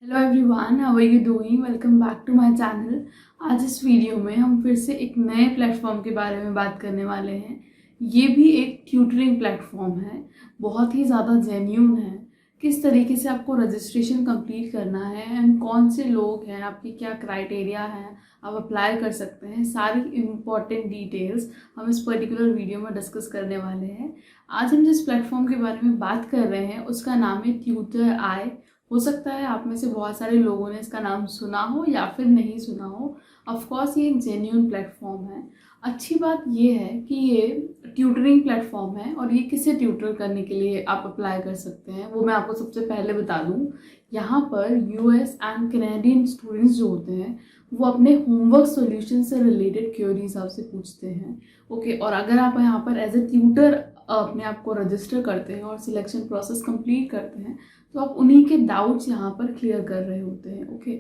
Hello everyone, how are you doing? Welcome back to my channel. आज इस video में हम फिर से एक नए प्लेटफॉर्म के बारे में बात करने वाले हैं। ये भी एक ट्यूटरिंग प्लेटफॉर्म है, बहुत ही ज़्यादा जेन्यून है। किस तरीके से आपको रजिस्ट्रेशन कंप्लीट करना है एंड कौन से लोग हैं, आपकी क्या क्राइटेरिया है, आप अप्लाई कर सकते हैं, सारी इम्पॉर्टेंट डिटेल्स हम इस पर्टिकुलर वीडियो में डिस्कस करने वाले हैं। आज हम जिस प्लेटफॉर्म के बारे में बात कर रहे हैं उसका नाम है ट्यूटर आई। हो सकता है आप में से बहुत सारे लोगों ने इसका नाम सुना हो या फिर नहीं सुना हो। ऑफ कोर्स ये एक जेन्युइन प्लेटफॉर्म है। अच्छी बात ये है कि ये ट्यूटरिंग प्लेटफॉर्म है और ये किसे ट्यूटर करने के लिए आप अप्लाई कर सकते हैं वो मैं आपको सबसे पहले बता दूं। यहाँ पर यूएस एंड कनेडियन स्टूडेंट्स जो होते हैं वो अपने होमवर्क सॉल्यूशन से रिलेटेड क्वेरीज आपसे पूछते हैं। ओके, और अगर आप यहाँ पर एज ए ट्यूटर अपने आप को रजिस्टर करते हैं और सिलेक्शन प्रोसेस कंप्लीट करते हैं तो आप उन्हीं के डाउट्स यहाँ पर क्लियर कर रहे होते हैं। ओके,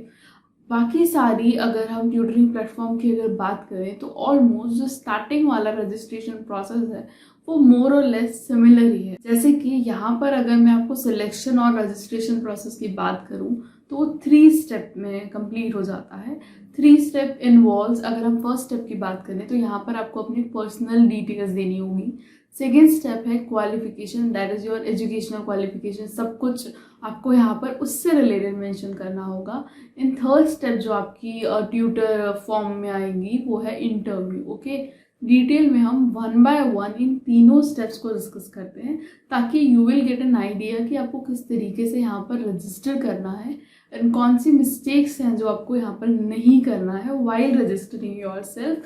बाकी सारी अगर हम ट्यूटरिंग प्लेटफॉर्म की अगर बात करें तो ऑलमोस्ट जो स्टार्टिंग वाला रजिस्ट्रेशन प्रोसेस है वो मोर और लेस सिमिलर ही है। जैसे कि यहाँ पर अगर मैं आपको सिलेक्शन और रजिस्ट्रेशन प्रोसेस की बात करूँ तो वो 3 स्टेप में कंप्लीट हो जाता है। 3 स्टेप इन्वॉल्व्स, अगर हम फर्स्ट स्टेप की बात करें तो यहाँ पर आपको अपनी पर्सनल डिटेल्स देनी होगी। सेकेंड स्टेप है qualification, that is your educational qualification, सब कुछ आपको यहाँ पर उससे रिलेटेड मेंशन करना होगा। इन थर्ड स्टेप जो आपकी ट्यूटर फॉर्म में आएगी वो है इंटरव्यू। ओके, डिटेल में हम 1 बाय 1 इन तीनों स्टेप्स को डिस्कस करते हैं ताकि you will get an idea कि आपको किस तरीके से यहाँ पर रजिस्टर करना है एंड कौन सी मिस्टेक्स हैं जो आपको यहाँ पर नहीं करना है while registering yourself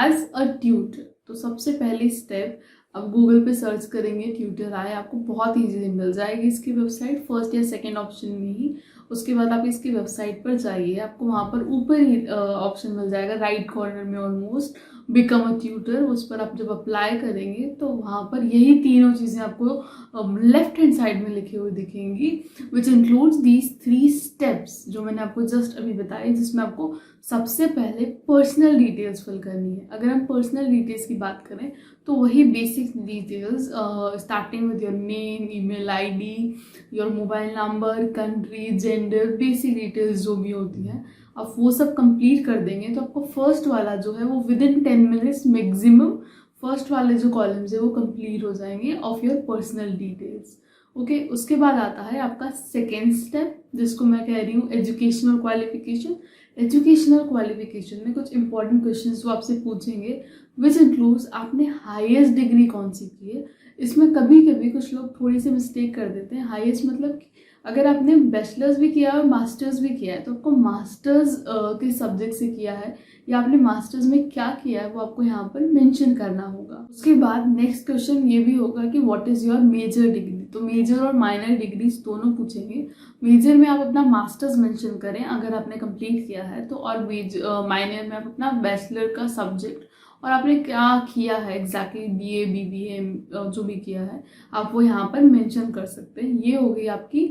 as a tutor. तो सबसे पहली स्टेप, आप गूगल पे सर्च करेंगे ट्यूटर आई, आपको बहुत ईजीली मिल जाएगी इसकी वेबसाइट, फर्स्ट या सेकंड ऑप्शन में ही। उसके बाद आप इसकी वेबसाइट पर जाइए, आपको वहाँ पर ऊपर ही ऑप्शन मिल जाएगा राइट कॉर्नर में ऑलमोस्ट, बिकम अ ट्यूटर। उस पर आप जब अप्लाई करेंगे तो वहाँ पर यही तीनों चीज़ें आपको लेफ्ट हैंड साइड में लिखी हुई दिखेंगी, विच इंक्लूड्स दीज 3 स्टेप्स जो मैंने आपको जस्ट अभी बताई, जिसमें आपको सबसे पहले पर्सनल डिटेल्स फिल करनी है। अगर हम पर्सनल डिटेल्स की बात करें तो वही basic details starting with your name, email ID, your mobile number, country, gender, basic details जो भी होती हैं आप वो सब कंप्लीट कर देंगे तो आपको फर्स्ट वाला जो है वो with in 10 minutes maximum first वाले जो कॉलम्स है वो कंप्लीट हो जाएंगे of your personal details. Okay, उसके बाद आता है आपका सेकेंड स्टेप जिसको मैं कह रही हूँ एजुकेशनल क्वालिफिकेशन। एजुकेशनल क्वालिफिकेशन में कुछ इंपॉर्टेंट क्वेश्चंस वो आपसे पूछेंगे विच इंक्लूड्स आपने हाईएस्ट डिग्री कौन सी की है। इसमें कभी कभी कुछ लोग थोड़ी सी मिस्टेक कर देते हैं। हाईएस्ट मतलब अगर आपने बैचलर्स भी किया है और मास्टर्स भी किया है तो आपको मास्टर्स के सब्जेक्ट से किया है या आपने मास्टर्स में क्या किया है वो आपको यहाँ पर मेंशन करना होगा। उसके बाद नेक्स्ट क्वेश्चन ये भी होगा कि what is your major degree. तो मेजर और माइनर डिग्रीज दोनों पूछेंगे। मेजर में आप अपना मास्टर्स मेंशन करें अगर आपने कंप्लीट किया है तो, और माइनर में आप अपना बैचलर का सब्जेक्ट और आपने क्या किया है एग्जैक्टली, बीए बीबीए जो भी किया है आप वो यहाँ पर मेंशन कर सकते हैं। ये हो गई आपकी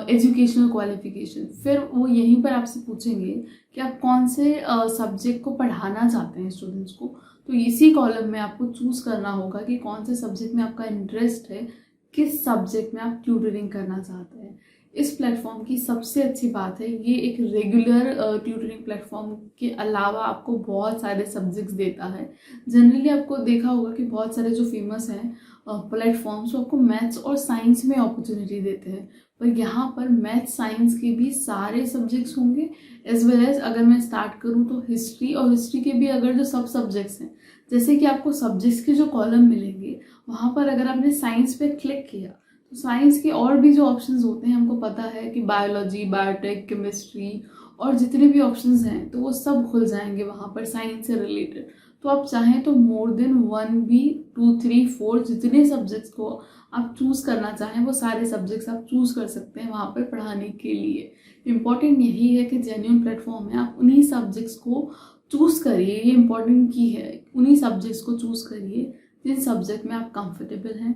एजुकेशनल क्वालिफिकेशन। फिर वो यहीं पर आपसे पूछेंगे कि आप कौन से सब्जेक्ट को पढ़ाना चाहते हैं स्टूडेंट्स को। तो इसी कॉलम में आपको चूज करना होगा कि कौन से सब्जेक्ट में आपका इंटरेस्ट है, किस सब्जेक्ट में आप ट्यूटरिंग करना चाहते हैं। इस प्लेटफॉर्म की सबसे अच्छी बात है ये एक रेगुलर ट्यूटरिंग प्लेटफॉर्म के अलावा आपको बहुत सारे सब्जेक्ट्स देता है। जनरली आपको देखा होगा कि बहुत सारे जो फेमस हैं प्लेटफॉर्म्स वो आपको मैथ्स और साइंस में अपॉर्चुनिटी देते हैं, पर यहाँ पर मैथ्स साइंस के भी सारे सब्जेक्ट्स होंगे एज वेल एज अगर मैं स्टार्ट करूँ तो हिस्ट्री, और हिस्ट्री के भी अगर जो सब सब्जेक्ट्स हैं, जैसे कि आपको सब्जेक्ट्स के जो कॉलम मिलेंगे वहाँ पर अगर आपने साइंस पे क्लिक किया तो साइंस के और भी जो ऑप्शंस होते हैं हमको पता है कि बायोलॉजी, बायोटेक, केमिस्ट्री और जितने भी ऑप्शंस हैं तो वो सब खुल जाएंगे वहाँ पर साइंस से रिलेटेड। तो आप चाहें तो मोर देन 1 भी 2 3 4 जितने सब्जेक्ट्स को आप चूज़ करना चाहें वो सारे सब्जेक्ट्स आप चूज़ कर सकते हैं वहाँ पर पढ़ाने के लिए। इम्पॉर्टेंट यही है कि जेन्युइन प्लेटफॉर्म है, आप उन्हीं सब्जेक्ट्स को चूज़ करिए। ये इम्पॉर्टेंट की है, उन्हीं सब्जेक्ट्स को चूज़ करिए जिस सब्जेक्ट में आप कंफर्टेबल हैं,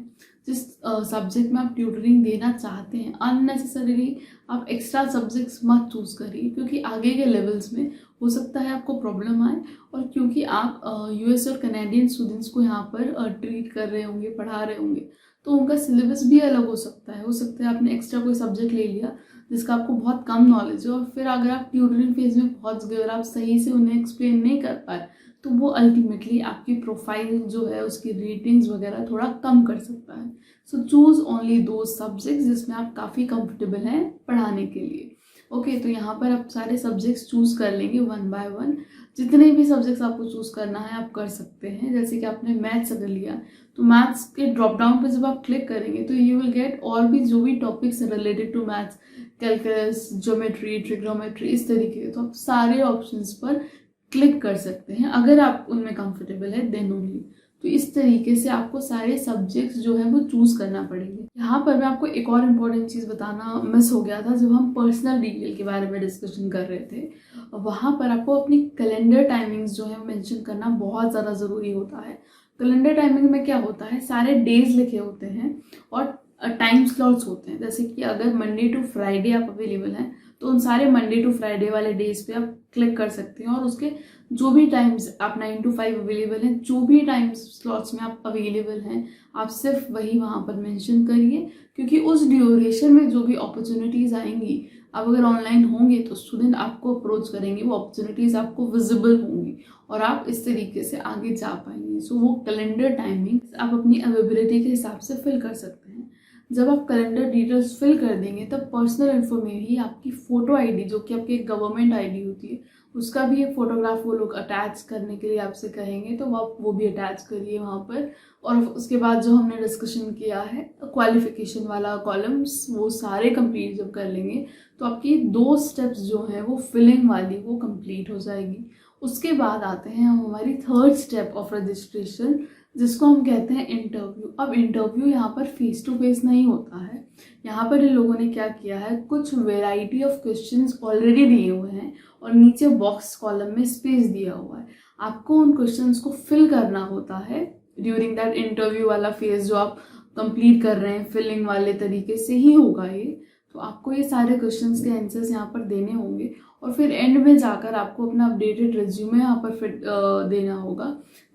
जिस सब्जेक्ट में आप ट्यूटरिंग देना चाहते हैं। अननेसेसरीली आप एक्स्ट्रा सब्जेक्ट्स मत चूज़ करिए क्योंकि आगे के लेवल्स में हो सकता है आपको प्रॉब्लम आए, और क्योंकि आप यूएस और कनेडियन स्टूडेंट्स को यहाँ पर ट्रीट कर रहे होंगे, पढ़ा रहे होंगे, तो उनका सिलेबस भी अलग हो सकता है। आपने एक्स्ट्रा कोई सब्जेक्ट ले लिया जिसका आपको बहुत कम नॉलेज है, और फिर अगर आप ट्यूटरिंग फेज में पहुंच गए और आप सही से उन्हें एक्सप्लेन नहीं कर पाए, तो वो अल्टीमेटली आपकी प्रोफाइल जो है उसकी रेटिंग्स वगैरह थोड़ा कम कर सकता है। सो चूज़ ओनली दो सब्जेक्ट्स जिसमें आप काफ़ी कंफर्टेबल हैं पढ़ाने के लिए। ओके, तो यहाँ पर आप सारे सब्जेक्ट्स चूज़ कर लेंगे वन बाय वन। जितने भी सब्जेक्ट्स आपको चूज़ करना है आप कर सकते हैं। जैसे कि आपने मैथ्स अगर लिया, तो मैथ्स के ड्रॉप डाउन पर जब आप क्लिक करेंगे तो यू विल गेट और भी जो भी topics related to maths, calculus, geometry, trigonometry, इस तरीके के, तो आप सारे ऑप्शंस पर क्लिक कर सकते हैं अगर आप उनमें कंफर्टेबल है देन ओनली। तो इस तरीके से आपको सारे सब्जेक्ट्स जो है वो चूज करना पड़ेंगे। यहाँ पर मैं आपको एक और इम्पोर्टेंट चीज़ बताना मिस हो गया था। जब हम पर्सनल डिटेल के बारे में डिस्कशन कर रहे थे, वहाँ पर आपको अपनी कैलेंडर टाइमिंग्स जो है मेंशन करना बहुत ज़्यादा ज़रूरी होता है। कैलेंडर टाइमिंग में क्या होता है, सारे डेज लिखे होते हैं और टाइम स्लॉट्स होते हैं। जैसे कि अगर मंडे टू फ्राइडे आप अवेलेबल हैं, तो उन सारे मंडे टू फ्राइडे वाले डेज पे आप क्लिक कर सकते हैं और उसके जो भी टाइम्स आप 9 to 5 अवेलेबल हैं, जो भी टाइम स्लॉट्स में आप अवेलेबल हैं, आप सिर्फ वही वहाँ पर मेंशन करिए, क्योंकि उस ड्यूरेशन में जो भी अपॉर्चुनिटीज़ आएंगी, आप अगर ऑनलाइन होंगे तो स्टूडेंट आपको अप्रोच करेंगे, वो अपॉर्चुनिटीज़ आपको विजिबल होंगी और आप इस तरीके से आगे जा पाएंगे। सो वो कैलेंडर टाइमिंग आप अपनी अवेलेबिलिटी के हिसाब से फिल कर सकते हैं। जब आप कैलेंडर डिटेल्स फिल कर देंगे तब पर्सनल इन्फो में ही आपकी फ़ोटो आईडी, जो कि आपकी एक गवर्नमेंट आईडी होती है, उसका भी एक फ़ोटोग्राफ वो लोग अटैच करने के लिए आपसे कहेंगे, तो आप वो भी अटैच करिए वहाँ पर। और उसके बाद जो हमने डिस्कशन किया है क्वालिफिकेशन वाला कॉलम्स, वो सारे कंप्लीट जब कर लेंगे तो आपकी 2 स्टेप्स जो हैं वो फिलिंग वाली वो कंप्लीट हो जाएगी। उसके बाद आते हैं हम हमारी थर्ड स्टेप ऑफ रजिस्ट्रेशन, जिसको हम कहते हैं इंटरव्यू। अब इंटरव्यू यहाँ पर फेस टू फेस नहीं होता है। यहाँ पर इन लोगों ने क्या किया है, कुछ वेराइटी ऑफ क्वेश्चंस ऑलरेडी दिए हुए हैं और नीचे बॉक्स कॉलम में स्पेस दिया हुआ है। आपको उन क्वेश्चंस को फिल करना होता है ड्यूरिंग दैट इंटरव्यू वाला फेज जो आप कंप्लीट कर रहे हैं, फिलिंग वाले तरीके से ही होगा ये। तो आपको ये सारे क्वेश्चंस के आंसर्स यहाँ पर देने होंगे और फिर एंड में जाकर आपको अपना अपडेटेड रिज्यूमे यहाँ पर फिट देना होगा।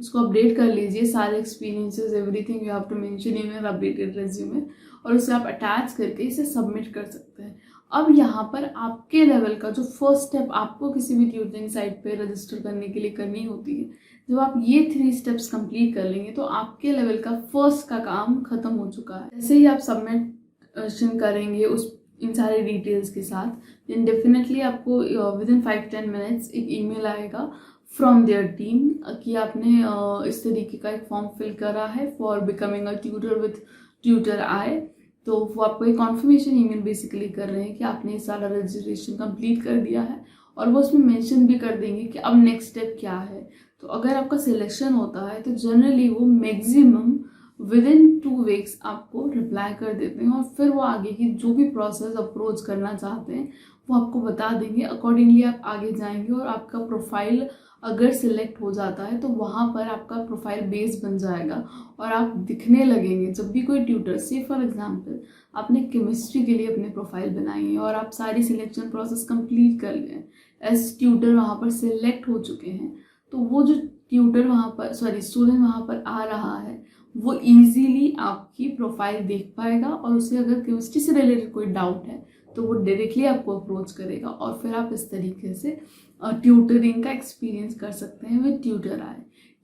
उसको अपडेट कर लीजिए, सारे experiences, everything you have to mention in your updated resume, और उसे आप अटैच करके इसे सबमिट कर सकते हैं। अब यहाँ पर आपके लेवल का जो फर्स्ट स्टेप आपको किसी भी ट्यूटरिंग साइट पे रजिस्टर करने के लिए करनी होती है, जब आप ये 3 स्टेप्स कंप्लीट कर लेंगे तो आपके लेवल का फर्स्ट का काम खत्म हो चुका है। जैसे ही आप सबमिशन करेंगे इन सारे डिटेल्स के साथ, देन डेफिनेटली आपको विद इन 5-10 मिनट्स एक ईमेल आएगा फ्रॉम देयर टीम कि आपने इस तरीके का एक फॉर्म फिल करा है for becoming a tutor with tutor I. तो वो आपको एक कॉन्फर्मेशन ईमेल बेसिकली कर रहे हैं कि आपने सारा रजिस्ट्रेशन कंप्लीट कर दिया है, और वो उसमें मेंशन भी कर देंगे कि अब नेक्स्ट स्टेप क्या है। तो अगर आपका सिलेक्शन होता है तो जनरली वो मैक्सिमम विद इन 2 वीक्स आपको रिप्लाई कर देते हैं, और फिर वो आगे की जो भी प्रोसेस अप्रोच करना चाहते हैं वो आपको बता देंगे। अकॉर्डिंगली आप आगे जाएंगे और आपका प्रोफाइल अगर सिलेक्ट हो जाता है तो वहाँ पर आपका प्रोफाइल बेस बन जाएगा और आप दिखने लगेंगे। जब भी कोई ट्यूटर, से फॉर एग्जांपल आपने केमिस्ट्री के लिए अपने प्रोफाइल बनाई है और आप सारी सिलेक्शन प्रोसेस कंप्लीट कर गए, एज ट्यूटर वहाँ पर सिलेक्ट हो चुके हैं, तो वो जो ट्यूटर वहाँ पर स्टूडेंट वहाँ पर आ रहा है वो इजीली आपकी प्रोफाइल देख पाएगा, और उसे अगर केमिस्ट्री से रिलेटेड कोई डाउट है तो वो डायरेक्टली आपको अप्रोच करेगा, और फिर आप इस तरीके से ट्यूटरिंग का एक्सपीरियंस कर सकते हैं विद ट्यूटर आई।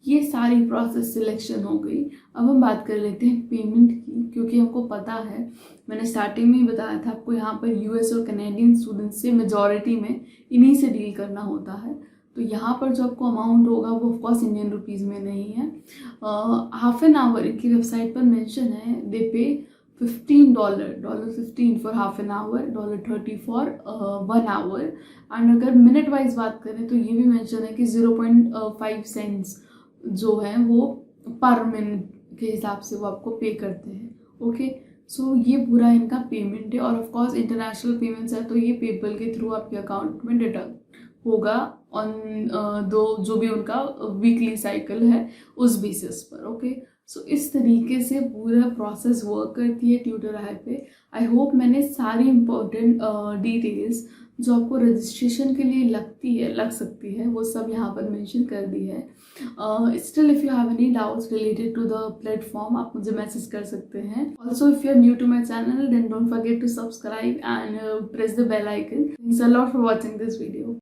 ये सारी प्रोसेस सिलेक्शन हो गई। अब हम बात कर लेते हैं पेमेंट की, क्योंकि हमको पता है, मैंने स्टार्टिंग में ही बताया था आपको, यहाँ पर यूएस और कैनेडियन स्टूडेंट्स से मेजॉरिटी में इन्हीं से डील करना होता है। तो यहाँ पर जो आपको अमाउंट होगा वो ऑफकोर्स इंडियन रुपीज़ में नहीं है। हाफ एन आवर इनकी वेबसाइट पर मेंशन है, they pay $15 for half an hour, $30 for 1 hour. And अगर मिनट वाइज बात करें तो ये भी मेंशन है कि 0.5 सेंट्स जो है वो पर मिनट के हिसाब से वो आपको पे करते हैं। ओके, सो ये पूरा इनका पेमेंट है, और ऑफकोर्स इंटरनेशनल पेमेंट्स है तो ये पेपल के थ्रू आपके अकाउंट में डिडक्ट होगा ऑन जो भी उनका वीकली साइकिल है उस बेसिस पर। ओके, सो इस तरीके से पूरा प्रोसेस वर्क करती है ट्यूटर आई पे। आई होप मैंने सारी इम्पोर्टेंट डिटेल्स जो आपको रजिस्ट्रेशन के लिए लग सकती है, वो सब यहाँ पर मेंशन कर दी है। Still if you have any doubts related to the platform, आप मुझे मैसेज कर सकते हैं। Also if you are new to my channel then don't forget to subscribe and press the bell icon. Thanks a lot for watching this video.